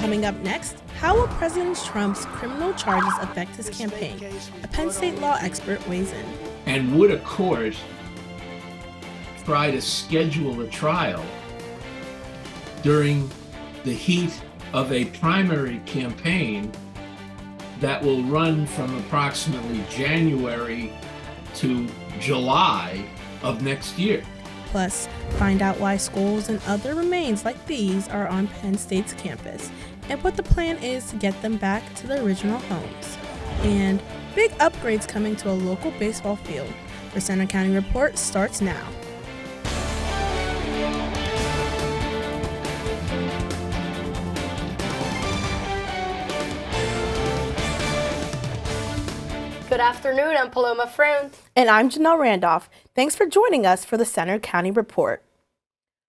Coming up next, how will President Trump's criminal charges affect his campaign? A Penn State law expert weighs in. And would a court try to schedule a trial during the heat of a primary campaign that will run from approximately January to July of next year? Plus, find out why schools and other remains like these are on Penn State's campus and what the plan is to get them back to their original homes. And big upgrades coming to a local baseball field. The Center County Report starts now. Good afternoon, I'm Paloma Friend. And I'm Janelle Randolph. Thanks for joining us for the Center County Report.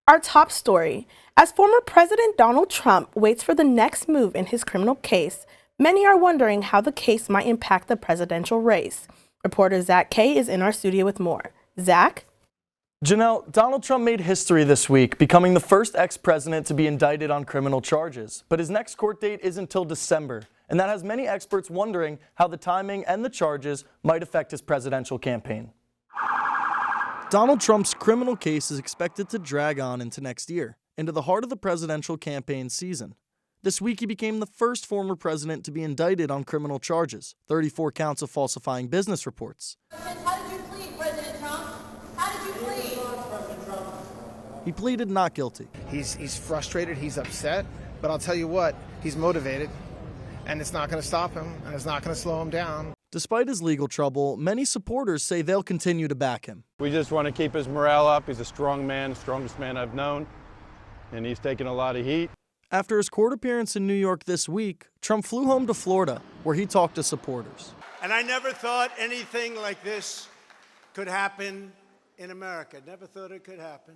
Our top story: as former President Donald Trump waits for the next move in his criminal case, many are wondering how the case might impact the presidential race. Reporter Zach Kay is in our studio with more. Zach? Janelle, Donald Trump made history this week, becoming the first ex-president to be indicted on criminal charges. But his next court date isn't until December, and that has many experts wondering how the timing and the charges might affect his presidential campaign. Donald Trump's criminal case is expected to drag on into next year, into the heart of the presidential campaign season. This week, he became the first former president to be indicted on criminal charges, 34 counts of falsifying business reports. How did you plead, President Trump? How did you plead? He pleaded not guilty. He's frustrated, he's upset, but I'll tell you what, he's motivated, and it's not going to stop him, and it's not going to slow him down. Despite his legal trouble, many supporters say they'll continue to back him. We just want to keep his morale up. He's a strong man, the strongest man I've known, and he's taken a lot of heat. After his court appearance in New York this week, Trump flew home to Florida, where he talked to supporters. And I never thought anything like this could happen in America. Never thought it could happen.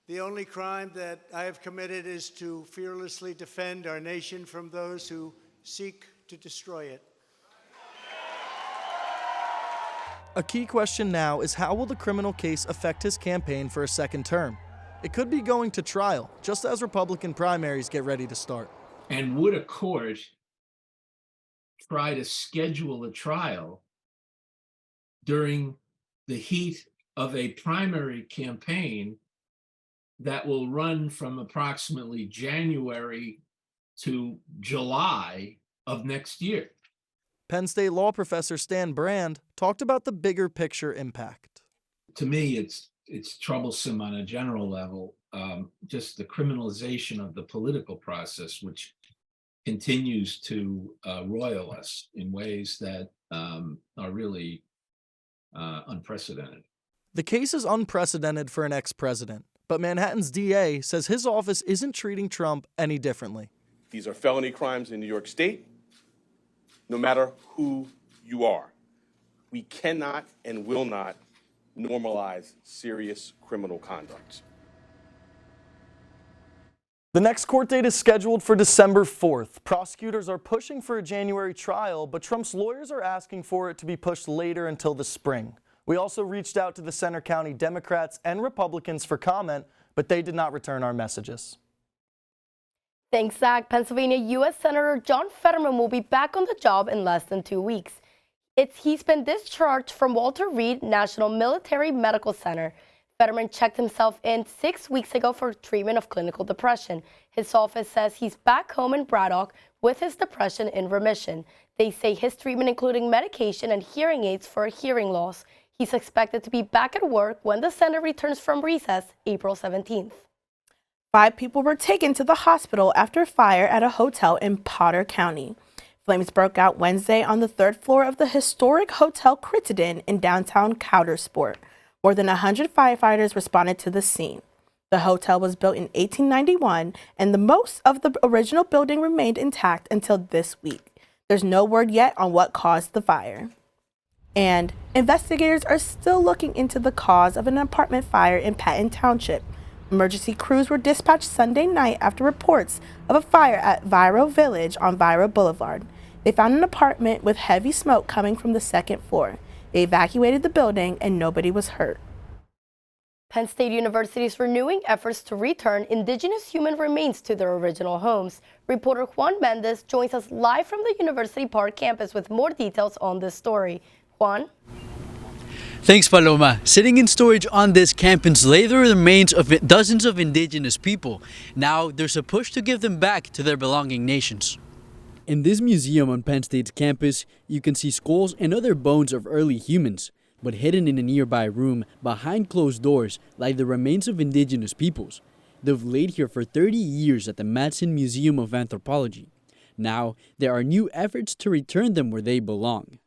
The only crime that I have committed is to fearlessly defend our nation from those who seek to destroy it. A key question now is, how will the criminal case affect his campaign for a second term? It could be going to trial, just as Republican primaries get ready to start. And would a court try to schedule a trial during the heat of a primary campaign that will run from approximately January to July of next year? Penn State law professor Stan Brand talked about the bigger picture impact. To me, it's troublesome on a general level, just the criminalization of the political process, which continues to roil us in ways that are really unprecedented. The case is unprecedented for an ex-president, but Manhattan's DA says his office isn't treating Trump any differently. These are felony crimes in New York State, no matter who you are. We cannot and will not normalize serious criminal conduct. The next court date is scheduled for December 4th. Prosecutors are pushing for a January trial, but Trump's lawyers are asking for it to be pushed later until the spring. We also reached out to the Center County Democrats and Republicans for comment, but they did not return our messages. Thanks, Zach. Pennsylvania U.S. Senator John Fetterman will be back on the job in less than 2 weeks. He's been discharged from Walter Reed National Military Medical Center. Fetterman checked himself in 6 weeks ago for treatment of clinical depression. His office says he's back home in Braddock with his depression in remission. They say his treatment, including medication and hearing aids for a hearing loss. He's expected to be back at work when the Senate returns from recess April 17th. 5 people were taken to the hospital after a fire at a hotel in Potter County. Flames broke out Wednesday on the 3rd floor of the historic Hotel Crittenden in downtown Coudersport. More than 100 firefighters responded to the scene. The hotel was built in 1891, and the most of the original building remained intact until this week. There's no word yet on what caused the fire. And investigators are still looking into the cause of an apartment fire in Patton Township. Emergency crews were dispatched Sunday night after reports of a fire at Viro Village on Viro Boulevard. They found an apartment with heavy smoke coming from the 2nd floor. They evacuated the building and nobody was hurt. Penn State University is renewing efforts to return indigenous human remains to their original homes. Reporter Juan Mendez joins us live from the University Park campus with more details on this story. Juan? Thanks, Paloma. Sitting in storage on this campus lay the remains of dozens of indigenous people. Now there's a push to give them back to their belonging nations. In this museum on Penn State's campus, you can see skulls and other bones of early humans. But hidden in a nearby room, behind closed doors, lie the remains of indigenous peoples. They've laid here for 30 years at the Madsen Museum of Anthropology. Now, there are new efforts to return them where they belong.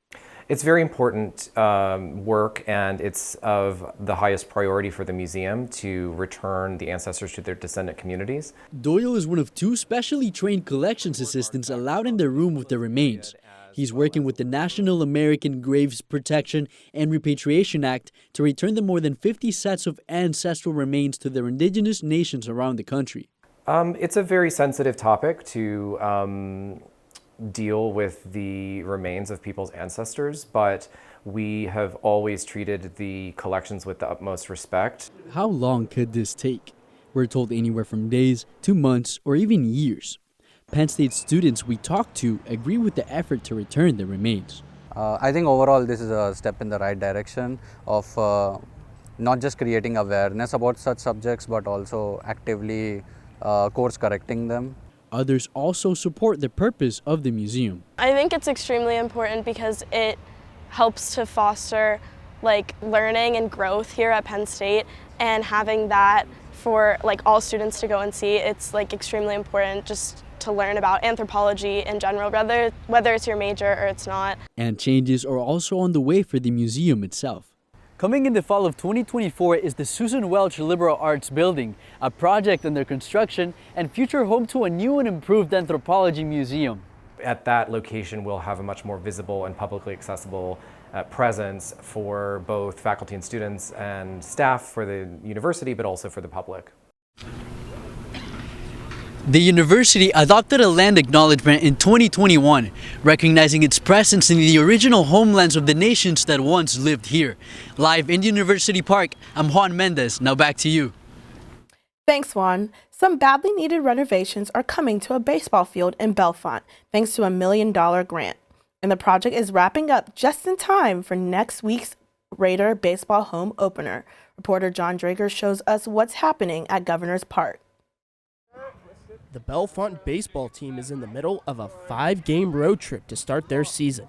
It's very important work, and it's of the highest priority for the museum to return the ancestors to their descendant communities. Doyle is one of 2 specially trained collections assistants allowed in the room with the remains. He's working with the National American Graves Protection and Repatriation Act to return the more than 50 sets of ancestral remains to their indigenous nations around the country. It's a very sensitive topic to deal with the remains of people's ancestors, but we have always treated the collections with the utmost respect. How long could this take? We're told anywhere from days to months or even years. Penn State students we talked to agree with the effort to return the remains. I think overall this is a step in the right direction of not just creating awareness about such subjects, but also actively course correcting them. Others also support the purpose of the museum. I think it's extremely important because it helps to foster learning and growth here at Penn State, and having that for all students to go and see, it's extremely important just to learn about anthropology in general, whether it's your major or it's not. And changes are also on the way for the museum itself. Coming in the fall of 2024 is the Susan Welch Liberal Arts Building, a project under construction and future home to a new and improved anthropology museum. At that location, we'll have a much more visible and publicly accessible presence for both faculty and students and staff for the university, but also for the public. The university adopted a land acknowledgement in 2021, recognizing its presence in the original homelands of the nations that once lived here. Live in University Park, I'm Juan Mendez. Now back to you. Thanks, Juan. Some badly needed renovations are coming to a baseball field in Bellefonte, thanks to a $1 million grant. And the project is wrapping up just in time for next week's Raider baseball home opener. Reporter John Drager shows us what's happening at Governor's Park. The Bellefonte baseball team is in the middle of a 5-game road trip to start their season.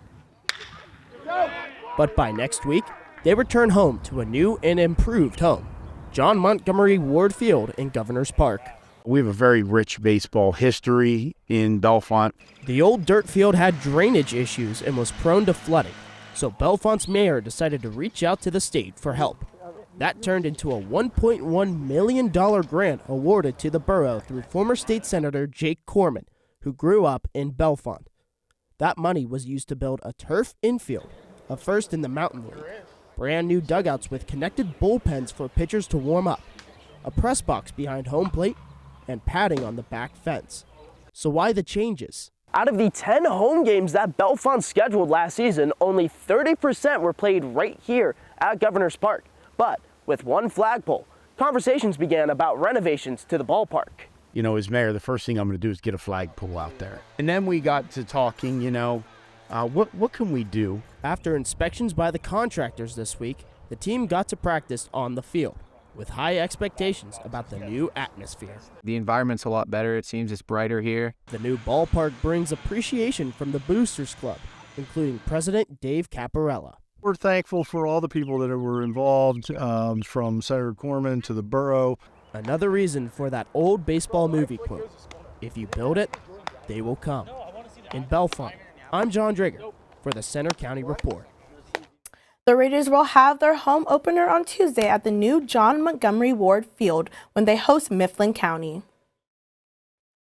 But by next week, they return home to a new and improved home, John Montgomery Ward Field in Governor's Park. We have a very rich baseball history in Bellefonte. The old dirt field had drainage issues and was prone to flooding, so Bellefonte's mayor decided to reach out to the state for help. That turned into a $1.1 million grant awarded to the borough through former state senator Jake Corman, who grew up in Bellefonte. That money was used to build a turf infield, a first in the Mountain League, brand new dugouts with connected bullpens for pitchers to warm up, a press box behind home plate, and padding on the back fence. So why the changes? Out of the 10 home games that Bellefonte scheduled last season, only 30% were played right here at Governor's Park. But with one flagpole, conversations began about renovations to the ballpark. You know, as mayor, the first thing I'm going to do is get a flagpole out there. And then we got to talking, what can we do? After inspections by the contractors this week, the team got to practice on the field, with high expectations about the new atmosphere. The environment's a lot better. It seems it's brighter here. The new ballpark brings appreciation from the Boosters Club, including President Dave Caparella. We're thankful for all the people that were involved, from Senator Corman to the borough. Another reason for that old baseball movie quote, if you build it, they will come. In Bellefonte, I'm John Drager for the Center County Report. The Raiders will have their home opener on Tuesday at the new John Montgomery Ward Field when they host Mifflin County.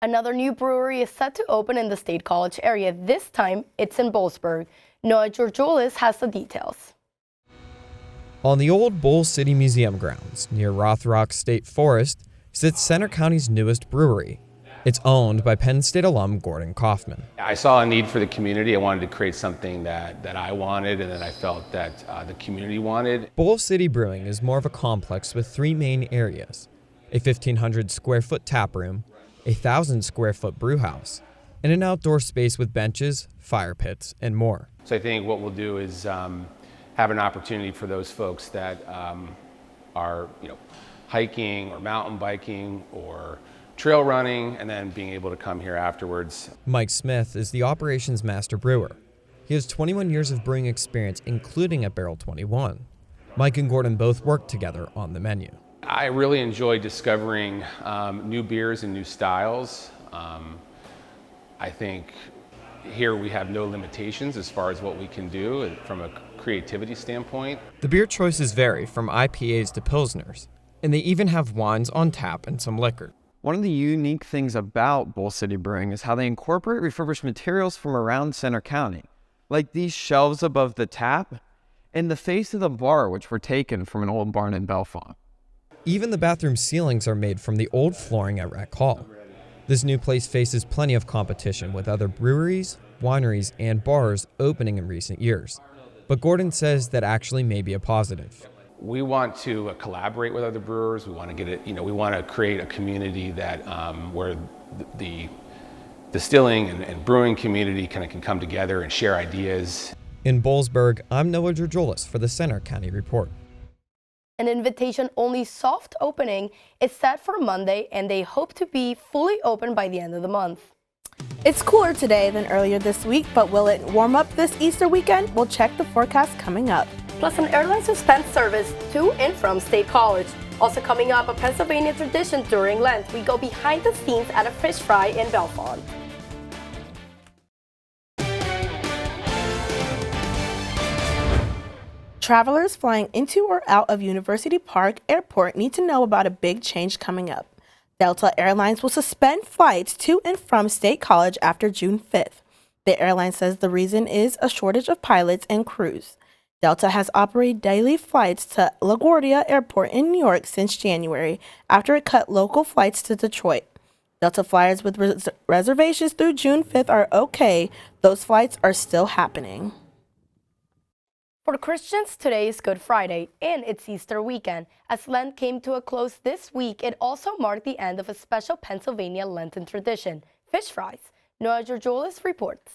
Another new brewery is set to open in the State College area. This time, it's in Boalsburg. Noah Georgioulis has the details. On the old Bull City Museum grounds near Rothrock State Forest sits Center County's newest brewery. It's owned by Penn State alum Gordon Kaufman. I saw a need for the community. I wanted to create something that I wanted and that I felt that the community wanted. Bowl City Brewing is more of a complex with 3 main areas: a 1,500 square foot tap room, a 1,000 square foot brew house, and an outdoor space with benches, fire pits, and more. So I think what we'll do is have an opportunity for those folks that are, hiking or mountain biking or trail running, and then being able to come here afterwards. Mike Smith is the operations master brewer. He has 21 years of brewing experience, including at Barrel 21. Mike and Gordon both work together on the menu. I really enjoy discovering new beers and new styles. I think here we have no limitations as far as what we can do from a creativity standpoint. The beer choices vary from IPAs to Pilsners, and they even have wines on tap and some liquor. One of the unique things about Bowl City Brewing is how they incorporate refurbished materials from around Center County, like these shelves above the tap and the face of the bar, which were taken from an old barn in Bellefonte. Even the bathroom ceilings are made from the old flooring at Rec Hall. This new place faces plenty of competition with other breweries, wineries, and bars opening in recent years. But Gordon says that actually may be a positive. We want to collaborate with other brewers. We want to get it, we want to create a community that where the distilling and brewing community kind of can come together and share ideas. In Boalsburg, I'm Noah Georgoulis for the Center County Report. An invitation-only soft opening is set for Monday, and they hope to be fully open by the end of the month. It's cooler today than earlier this week, but will it warm up this Easter weekend? We'll check the forecast coming up. Plus, an airline suspends service to and from State College. Also coming up, a Pennsylvania tradition during Lent. We go behind the scenes at a fish fry in Bellefonte. Travelers flying into or out of University Park Airport need to know about a big change coming up. Delta Airlines will suspend flights to and from State College after June 5th. The airline says the reason is a shortage of pilots and crews. Delta has operated daily flights to LaGuardia Airport in New York since January after it cut local flights to Detroit. Delta flyers with reservations through June 5th are okay. Those flights are still happening. For Christians, today is Good Friday, and it's Easter weekend. As Lent came to a close this week, it also marked the end of a special Pennsylvania Lenten tradition, fish fries. Noah Georgoulis reports.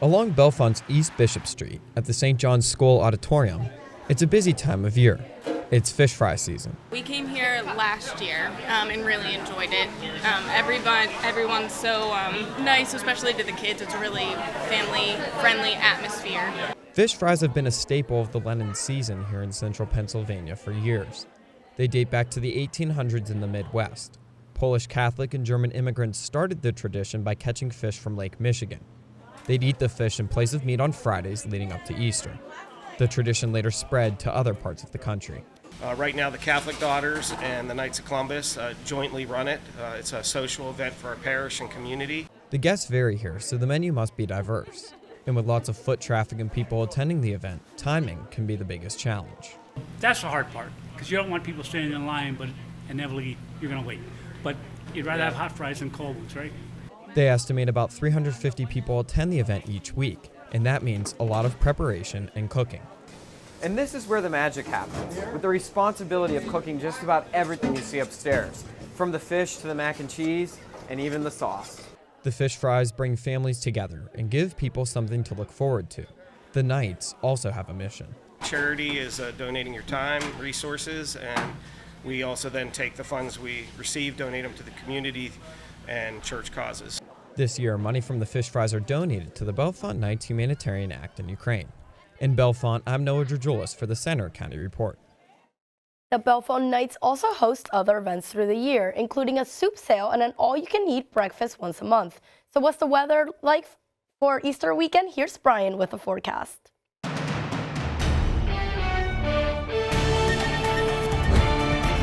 Along Bellefonte's East Bishop Street at the St. John's School Auditorium, it's a busy time of year. It's fish fry season. We came here last year and really enjoyed it. Everyone's so nice, especially to the kids. It's a really family-friendly atmosphere. Fish fries have been a staple of the Lenten season here in central Pennsylvania for years. They date back to the 1800s in the Midwest. Polish Catholic and German immigrants started the tradition by catching fish from Lake Michigan. They'd eat the fish in place of meat on Fridays leading up to Easter. The tradition later spread to other parts of the country. Right now, the Catholic Daughters and the Knights of Columbus jointly run it. It's a social event for our parish and community. The guests vary here, so the menu must be diverse. And with lots of foot traffic and people attending the event, timing can be the biggest challenge. That's the hard part, because you don't want people standing in line, but inevitably you're going to wait. But you'd rather have hot fries than cold ones, right? They estimate about 350 people attend the event each week, and that means a lot of preparation and cooking. And this is where the magic happens, with the responsibility of cooking just about everything you see upstairs, from the fish to the mac and cheese, and even the sauce. The fish fries bring families together and give people something to look forward to. The Knights also have a mission. Charity is donating your time, resources, and we also then take the funds we receive, donate them to the community and church causes. This year, money from the fish fries are donated to the Bellefonte Knights Humanitarian Act in Ukraine. In Bellefonte, I'm Noah Georgoulis for the Center County Report. The Bellefonte Knights also host other events through the year, including a soup sale and an all-you-can-eat breakfast once a month. So what's the weather like for Easter weekend? Here's Brian with the forecast.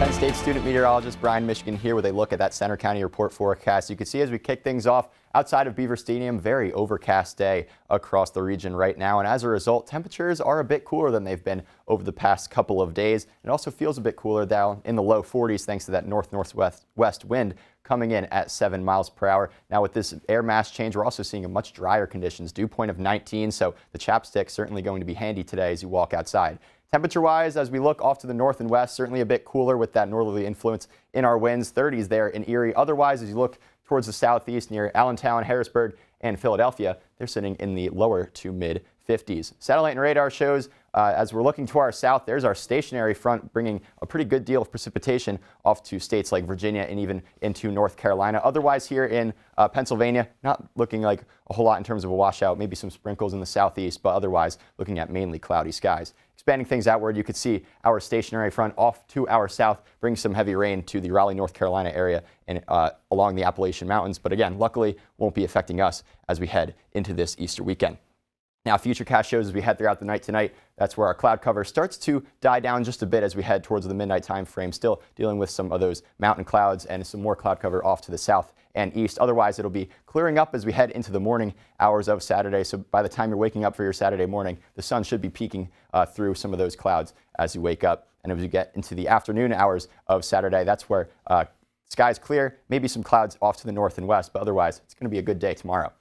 Penn State student meteorologist Brian Michigan here with a look at that Center County report forecast. You can see as we kick things off outside of Beaver Stadium, very overcast day across the region right now. And as a result, temperatures are a bit cooler than they've been over the past couple of days. It also feels a bit cooler down in the low 40s thanks to that north-northwest wind coming in at 7 miles per hour. Now with this air mass change, we're also seeing a much drier conditions, dew point of 19. So the chapstick certainly going to be handy today as you walk outside. Temperature-wise, as we look off to the north and west, certainly a bit cooler with that northerly influence in our winds, 30s there in Erie. Otherwise, as you look towards the southeast near Allentown, Harrisburg, and Philadelphia, they're sitting in the lower to mid 50s. Satellite and radar shows as we're looking to our south, there's our stationary front bringing a pretty good deal of precipitation off to states like Virginia and even into North Carolina. Otherwise here in Pennsylvania, not looking like a whole lot in terms of a washout, maybe some sprinkles in the southeast, but otherwise looking at mainly cloudy skies. Expanding things outward, you could see our stationary front off to our south bring some heavy rain to the Raleigh, North Carolina area and along the Appalachian Mountains. But again, luckily won't be affecting us as we head into this Easter weekend. Now, Futurecast shows as we head throughout the night tonight, that's where our cloud cover starts to die down just a bit as we head towards the midnight time frame, still dealing with some of those mountain clouds and some more cloud cover off to the south and east. Otherwise, it'll be clearing up as we head into the morning hours of Saturday. So by the time you're waking up for your Saturday morning, the sun should be peeking through some of those clouds as you wake up. And as we get into the afternoon hours of Saturday, that's where skies clear, maybe some clouds off to the north and west, but otherwise, it's going to be a good day tomorrow.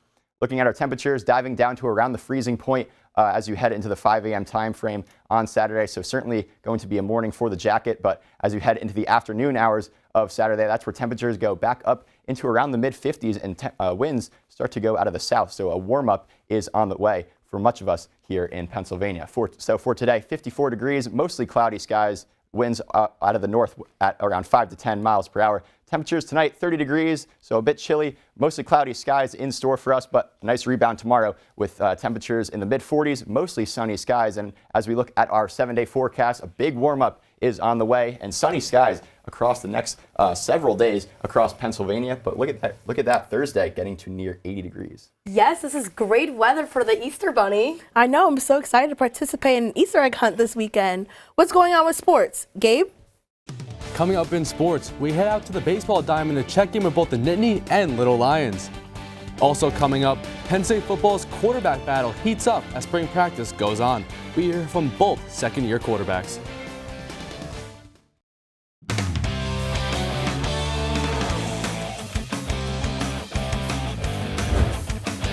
Looking at our temperatures, diving down to around the freezing point as you head into the 5 a.m. time frame on Saturday. So certainly going to be a morning for the jacket, but as you head into the afternoon hours of Saturday, that's where temperatures go back up into around the mid 50s and winds start to go out of the south. So a warm up is on the way for much of us here in Pennsylvania. So for today, 54 degrees, mostly cloudy skies, winds out of the north at around 5 to 10 miles per hour. Temperatures tonight, 30 degrees, so a bit chilly. Mostly cloudy skies in store for us, but a nice rebound tomorrow with temperatures in the mid-40s, mostly sunny skies. And as we look at our 7-day forecast, a big warm-up is on the way and sunny skies across the next several days across Pennsylvania. But look at that Thursday getting to near 80 degrees. Yes, this is great weather for the Easter Bunny. I know, I'm so excited to participate in an Easter egg hunt this weekend. What's going on with sports? Gabe? Coming up in sports, we head out to the baseball diamond to check in with both the Nittany and Little Lions. Also coming up, Penn State football's quarterback battle heats up as spring practice goes on. We hear from both second-year quarterbacks.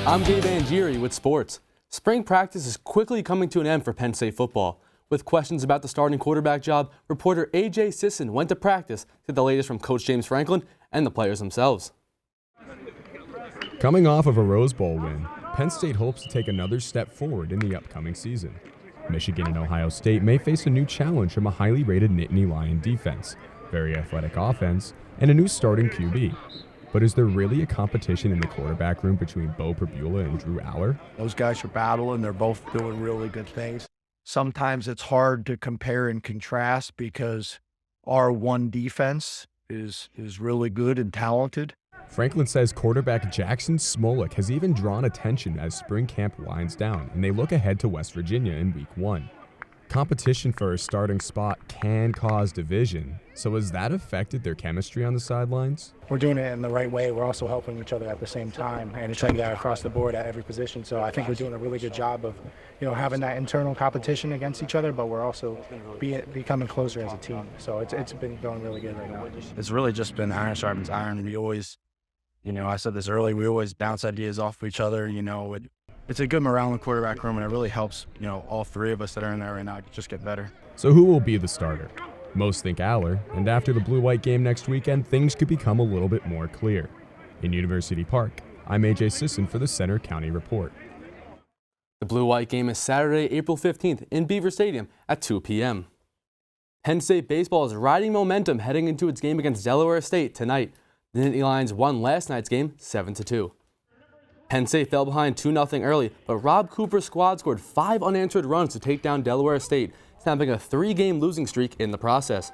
I'm Gabe Angieri with sports. Spring practice is quickly coming to an end for Penn State football. With questions about the starting quarterback job, reporter A.J. Sisson went to practice to get the latest from Coach James Franklin and the players themselves. Coming off of a Rose Bowl win, Penn State hopes to take another step forward in the upcoming season. Michigan and Ohio State may face a new challenge from a highly rated Nittany Lion defense, very athletic offense, and a new starting QB. But is there really a competition in the quarterback room between Bo Perbula and Drew Aller? Those guys are battling. They're both doing really good things. Sometimes it's hard to compare and contrast because our one defense is really good and talented. Franklin says quarterback Jackson Smolik has even drawn attention as spring camp winds down, and they look ahead to West Virginia in Week 1. Competition for a starting spot can cause division, so has that affected their chemistry on the sidelines? We're doing it in the right way. We're also helping each other at the same time, and it's like that across the board at every position. So I think we're doing a really good job of, having that internal competition against each other, but we're also becoming closer as a team. So it's been going really good right now. It's really just been iron sharpens iron. We always, I said this early, we always bounce ideas off of each other. It's a good morale in the quarterback room, and it really helps, all three of us that are in there right now just get better. So who will be the starter? Most think Aller, and after the blue-white game next weekend, things could become a little bit more clear. In University Park, I'm A.J. Sisson for the Center County Report. The blue-white game is Saturday, April 15th in Beaver Stadium at 2 p.m. Penn State baseball is riding momentum heading into its game against Delaware State tonight. The Nittany Lions won last night's game 7-2. Penn State fell behind 2-0 early, but Rob Cooper's squad scored 5 unanswered runs to take down Delaware State, snapping a 3-game losing streak in the process.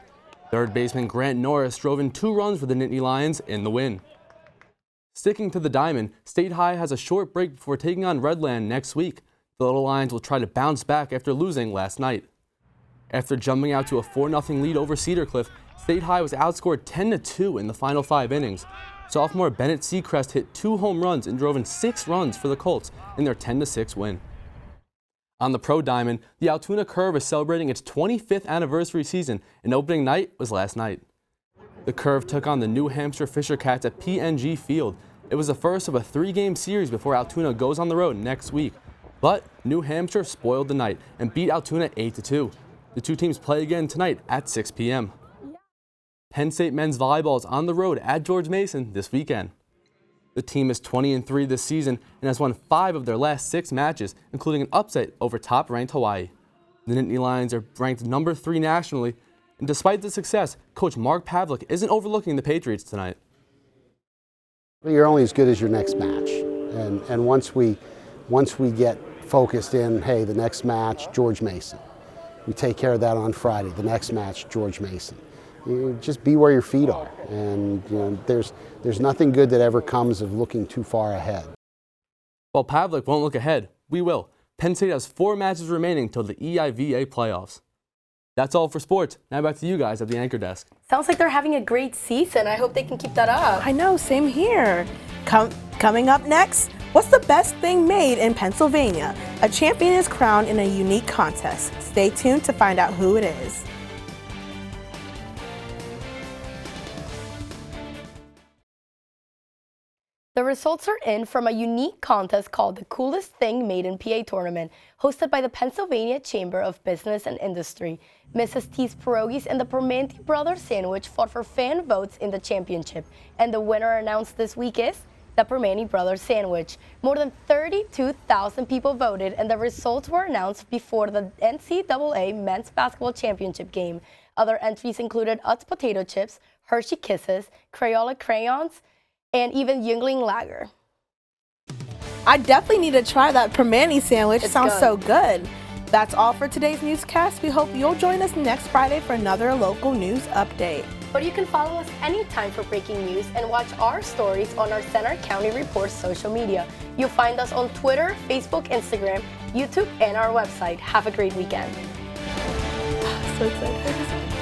Third baseman Grant Norris drove in 2 runs for the Nittany Lions in the win. Sticking to the diamond, State High has a short break before taking on Redland next week. The Little Lions will try to bounce back after losing last night. After jumping out to a 4-0 lead over Cedar Cliff, State High was outscored 10-2 in the final 5 innings. Sophomore Bennett Seacrest hit 2 home runs and drove in 6 runs for the Colts in their 10-6 win. On the Pro Diamond, the Altoona Curve is celebrating its 25th anniversary season, and opening night was last night. The Curve took on the New Hampshire Fisher Cats at PNG Field. It was the first of a 3-game series before Altoona goes on the road next week. But New Hampshire spoiled the night and beat Altoona 8-2. The two teams play again tonight at 6 p.m. Penn State men's volleyball is on the road at George Mason this weekend. The team is 20-3 this season and has won 5 of their last 6 matches, including an upset over top-ranked Hawaii. The Nittany Lions are ranked number 3 nationally, and despite the success, Coach Mark Pavlik isn't overlooking the Patriots tonight. You're only as good as your next match, and once we get focused in, hey, the next match, George Mason. We take care of that on Friday. The next match, George Mason. You just be where your feet are, and there's nothing good that ever comes of looking too far ahead. While Pavlik won't look ahead, we will. Penn State has 4 matches remaining till the EIVA playoffs. That's all for sports. Now back to you guys at the anchor desk. Sounds like they're having a great season. I hope they can keep that up. I know, same here. Coming up next, what's the best thing made in Pennsylvania? A champion is crowned in a unique contest. Stay tuned to find out who it is. The results are in from a unique contest called the Coolest Thing Made in PA Tournament, hosted by the Pennsylvania Chamber of Business and Industry. Mrs. T's Pierogies and the Permanente Brothers Sandwich fought for fan votes in the championship, and the winner announced this week is the Permanente Brothers Sandwich. More than 32,000 people voted, and the results were announced before the NCAA Men's Basketball Championship game. Other entries included Utz potato chips, Hershey Kisses, Crayola crayons, and even Yuengling Lager. I definitely need to try that Permanente sandwich. It sounds good. so good. That's all for today's newscast. We hope you'll join us next Friday for another local news update. But you can follow us anytime for breaking news and watch our stories on our Center County Reports social media. You'll find us on Twitter, Facebook, Instagram, YouTube, and our website. Have a great weekend. So excited.